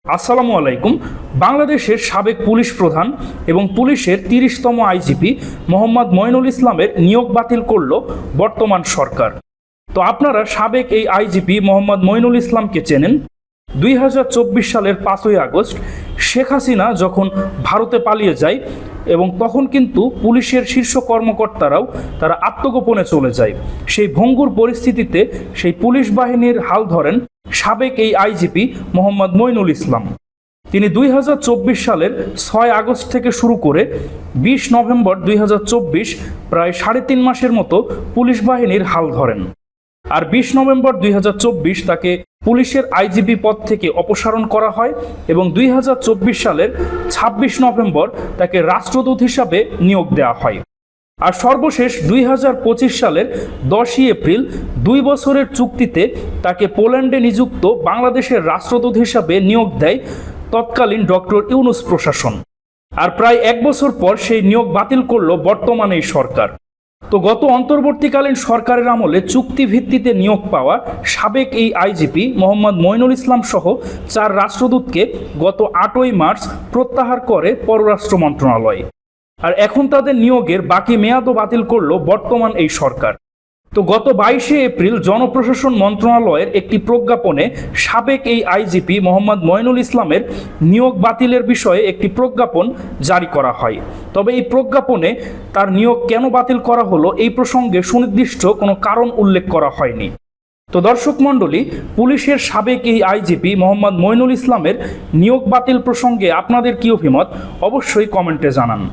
আসসালামু আলাইকুম। বাংলাদেশের সাবেক পুলিশ প্রধান এবং পুলিশের ৩০তম আইজিপি মোহাম্মদ মঈনুল ইসলামের নিয়োগ বাতিল করল বর্তমান সরকার। তো আপনারা সাবেক এই আইজিপি মোহাম্মদ মঈনুল ইসলামকে চেনেন। ২০২৪ সালের ৫ই আগস্ট শেখ হাসিনা যখন ভারতে পালিয়ে যায় এবং তখন কিন্তু পুলিশের শীর্ষ কর্মকর্তারাও তারা আত্মগোপনে চলে যায়। সেই ভঙ্গুর পরিস্থিতিতে সেই পুলিশ বাহিনীর হাল ধরেন সাবেক এই আইজিপি মোহাম্মদ মঈনুল ইসলাম। তিনি ২০২৪ সালের ৬ আগস্ট থেকে শুরু করে ২০ নভেম্বর ২০২৪ প্রায় ৩.৫ মাসের মতো পুলিশ বাহিনীর হাল ধরেন। আর ২০ নভেম্বর ২০২৪ তাকে পুলিশের আইজিপি পদ থেকে অপসারণ করা হয় এবং ২০২৪ সালের ২৬ নভেম্বর তাকে রাষ্ট্রদূত হিসাবে নিয়োগ দেওয়া হয়। আর সর্বশেষ ২০২৫ সালের ১০ই এপ্রিল ২ বছরের চুক্তিতে তাকে পোল্যান্ডে নিযুক্ত বাংলাদেশের রাষ্ট্রদূত হিসাবে নিয়োগ দেয় তৎকালীন ডক্টর ইউনূস প্রশাসন। আর প্রায় ১ বছর পর সেই নিয়োগ বাতিল করল বর্তমান এই সরকার। তো গত অন্তর্বর্তীকালীন সরকারের আমলে চুক্তিভিত্তিতে নিয়োগ পাওয়া সাবেক এই আইজিপি মোহাম্মদ মঈনুল ইসলাম সহ ৪ রাষ্ট্রদূতকে গত ৮ই মার্চ প্রত্যাহার করে পররাষ্ট্র মন্ত্রণালয়। আর এখন তাদের নিয়োগের বাকি মেয়াদও বাতিল করল বর্তমান এই সরকার। তো গত ২২শে এপ্রিল জনপ্রশাসন মন্ত্রণালয়ের একটি প্রজ্ঞাপনে সাবেক এই আইজিপি মোহাম্মদ মঈনুল ইসলামের নিয়োগ বাতিলের বিষয়ে একটি প্রজ্ঞাপন জারি করা হয়। তবে এই প্রজ্ঞাপনে তার নিয়োগ কেন বাতিল করা হলো এই প্রসঙ্গে সুনির্দিষ্ট কোনো কারণ উল্লেখ করা হয়নি। তো দর্শক মণ্ডলী, পুলিশের সাবেক এই আইজিপি মোহাম্মদ মঈনুল ইসলামের নিয়োগ বাতিল প্রসঙ্গে আপনাদের কী অভিমত অবশ্যই কমেন্টে জানান।